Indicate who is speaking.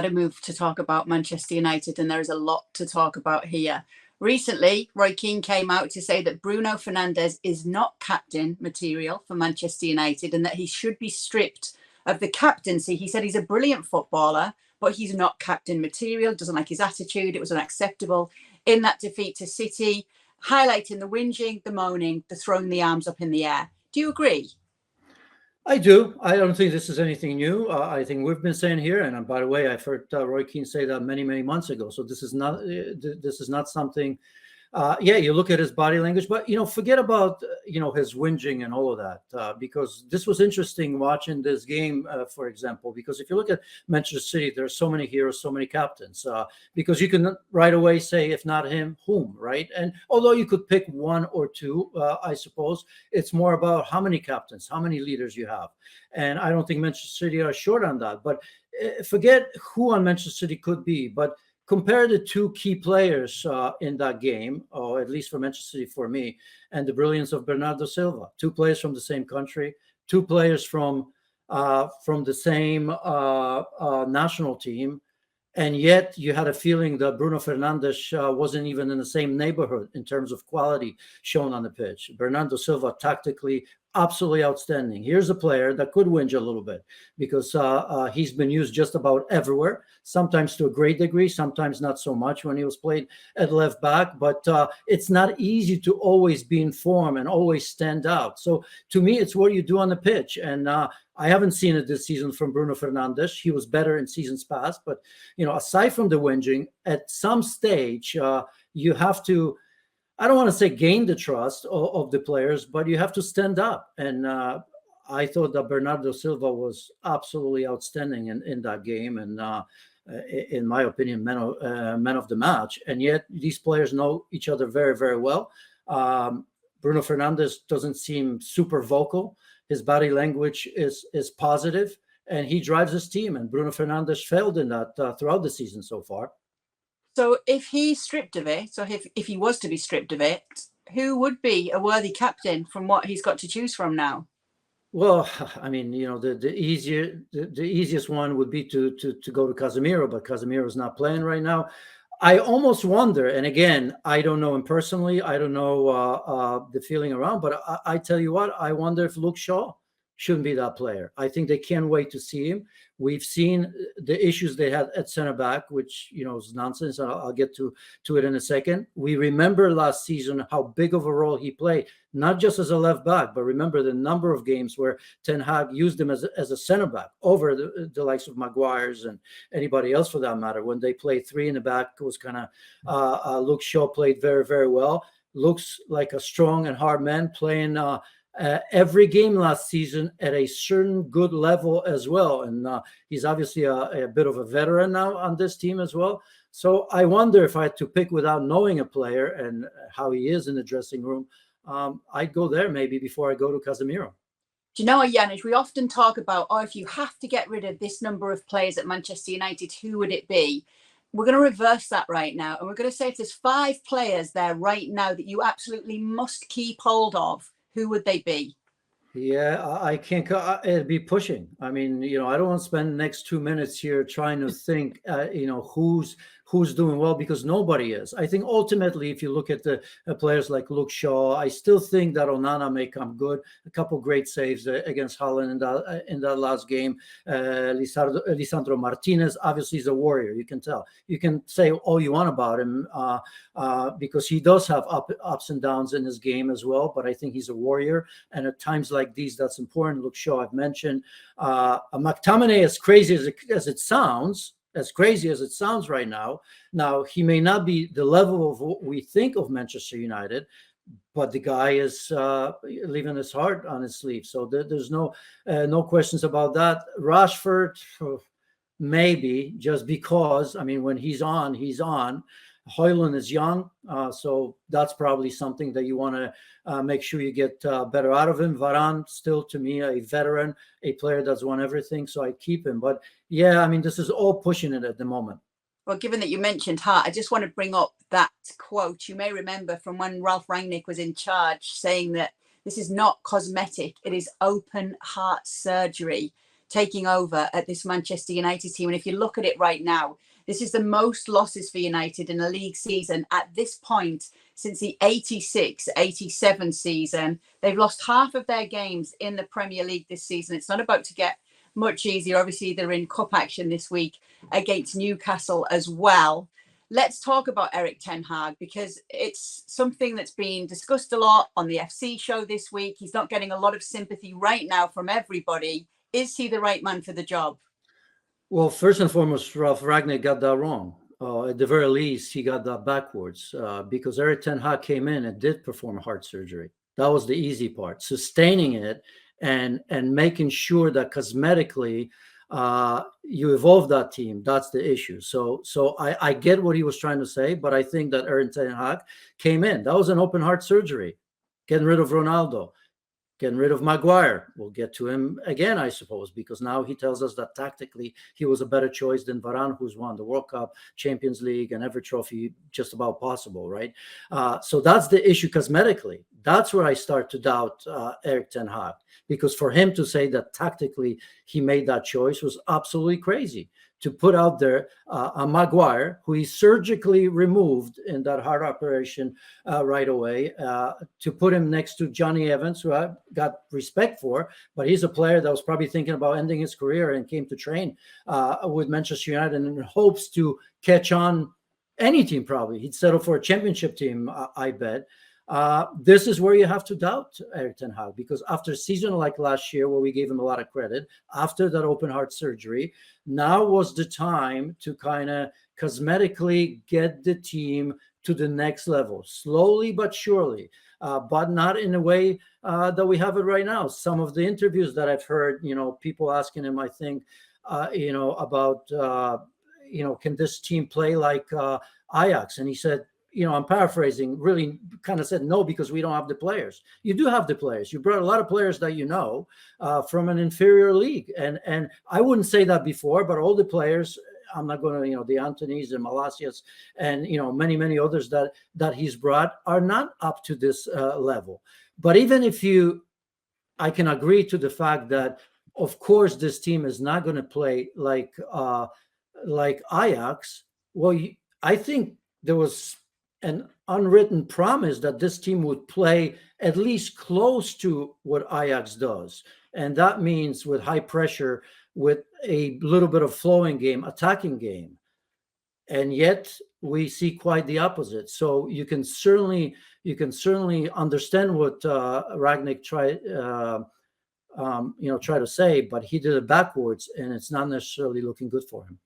Speaker 1: to move to talk about Manchester United, and there is a lot to talk about here. Recently, Roy Keane came out to say that Bruno Fernandes is not captain material for Manchester United and that he should be stripped of the captaincy. He said he's a brilliant footballer, but he's not captain material, doesn't like his attitude. It was unacceptable in that defeat to City, highlighting the whinging, the moaning, the throwing the arms up in the air. Do you agree?
Speaker 2: I do. I don't think this is anything new. I think we've been saying here, and by the way, I've heard Roy Keane say that many, many months ago. So this is not something. Yeah, you look at his body language, but forget about his whinging and all of that, because this was interesting watching this game, for example. Because if you look at Manchester City, there are so many heroes, so many captains. Because you can right away say, if not him, whom, right? And although you could pick one or two, I suppose it's more about how many captains, how many leaders you have. And I don't think Manchester City are short on that. But forget who on Manchester City could be, but compare the two key players in that game, or at least for Manchester City for me, and the brilliance of Bernardo Silva. Two players from the same country, two players from the same national team, and yet you had a feeling that Bruno Fernandes wasn't even in the same neighborhood in terms of quality shown on the pitch. Bernardo Silva tactically absolutely outstanding. Here's a player that could whinge a little bit because he's been used just about everywhere, sometimes to a great degree, sometimes not so much when he was played at left back. But it's not easy to always be in form and always stand out. So to me, it's what you do on the pitch. And I haven't seen it this season from Bruno Fernandes. He was better in seasons past. But, aside from the whinging, at some stage, you have to, I don't want to say gain the trust of the players, but you have to stand up. And I thought that Bernardo Silva was absolutely outstanding in that game. And in my opinion, man of the match. And yet these players know each other very, very well. Bruno Fernandes doesn't seem super vocal. His body language is positive, and he drives his team. And Bruno Fernandes failed in that throughout the season so far.
Speaker 1: So if he's stripped of it, so if he was to be stripped of it, who would be a worthy captain from what he's got to choose from now?
Speaker 2: Well, I mean, the easiest one would be to go to Casemiro, but Casemiro is not playing right now. I almost wonder, and again, I don't know him personally. I don't know the feeling around, but I tell you what, I wonder if Luke Shaw shouldn't be that player. I think they can't wait to see him. We've seen the issues they had at center back, which is nonsense. I'll get to it in a second. We remember last season how big of a role he played, not just as a left back, but remember the number of games where Ten Hag used him as a center back over the likes of Maguire's and anybody else for that matter. When they played three in the back, it was kind of Luke Shaw played very, very well. Looks like a strong and hard man playing every game last season at a certain good level as well. And he's obviously a bit of a veteran now on this team as well. So I wonder if I had to pick without knowing a player and how he is in the dressing room, I'd go there maybe before I go to Casemiro.
Speaker 1: Do you know what, Janusz, we often talk about, if you have to get rid of this number of players at Manchester United, who would it be? We're going to reverse that right now. And we're going to say if there's 5 players there right now that you absolutely must keep hold of, who would they be?
Speaker 2: Yeah, I can't. It'd be pushing. I mean, I don't want to spend the next 2 minutes here trying to think, who's doing well, because nobody is. I think ultimately, if you look at the players like Luke Shaw, I still think that Onana may come good. A couple great saves against Holland in that last game. Lisandro Martinez obviously is a warrior. You can tell. You can say all you want about him because he does have ups and downs in his game as well. But I think he's a warrior, and at times like these, that's important. Luke Shaw, I've mentioned. McTominay, as crazy as it sounds. As crazy as it sounds right now. Now, he may not be the level of what we think of Manchester United, but the guy is leaving his heart on his sleeve. So there's no questions about that. Rashford, maybe, just because, I mean, when he's on, he's on. Højlund is young, so that's probably something that you want to make sure you get better out of him. Varane, still to me, a veteran, a player that's won everything, so I keep him. But yeah, I mean, this is all pushing it at the moment.
Speaker 1: Well, given that you mentioned heart, I just want to bring up that quote you may remember from when Ralph Rangnick was in charge, saying that this is not cosmetic, it is open heart surgery. taking over at this Manchester United team. And if you look at it right now, this is the most losses for United in a league season at this point since the 86-87 season. They've lost half of their games in the Premier League this season. It's not about to get much easier. Obviously, they're in cup action this week against Newcastle as well. Let's talk about Erik Ten Hag, because it's something that's been discussed a lot on the FC show this week. He's not getting a lot of sympathy right now from everybody. Is he the right man for the job?
Speaker 2: Well, first and foremost, Ralph Ragnick got that wrong. At the very least, he got that backwards because Erik Ten Hag came in and did perform heart surgery. That was the easy part. Sustaining it and making sure that cosmetically you evolve that team, that's the issue. So I get what he was trying to say, but I think that Erik Ten Hag came in. That was an open heart surgery, getting rid of Ronaldo, getting rid of Maguire. We'll get to him again, I suppose, because now he tells us that tactically he was a better choice than Varane, who's won the World Cup, Champions League, and every trophy just about possible, right? So that's the issue cosmetically. That's where I start to doubt Erik Ten Hag, because for him to say that tactically he made that choice was absolutely crazy. To put out there a Maguire, who he surgically removed in that heart operation right away, to put him next to Johnny Evans, who I got respect for, but he's a player that was probably thinking about ending his career and came to train with Manchester United in hopes to catch on any team. Probably he'd settle for a championship team, I bet. This is where you have to doubt Erik Ten Hag, because after a season like last year, where we gave him a lot of credit, after that open heart surgery, now was the time to kind of cosmetically get the team to the next level, slowly but surely, but not in a way that we have it right now. Some of the interviews that I've heard, people asking him, I think, about, can this team play like Ajax? And he said, I'm paraphrasing, really kind of said no, because we don't have the players. You do have the players. You brought a lot of players that from an inferior league. And I wouldn't say that before, but all the players, I'm not going to, the Anthony's and Malacias and, many, many others that he's brought are not up to this level. But even if I can agree to the fact that, of course, this team is not going to play like Ajax. Well, I think there was an unwritten promise that this team would play at least close to what Ajax does. And that means with high pressure, with a little bit of flowing game, attacking game. And yet we see quite the opposite. So you can certainly understand what Ragnick tried to say, but he did it backwards, and it's not necessarily looking good for him.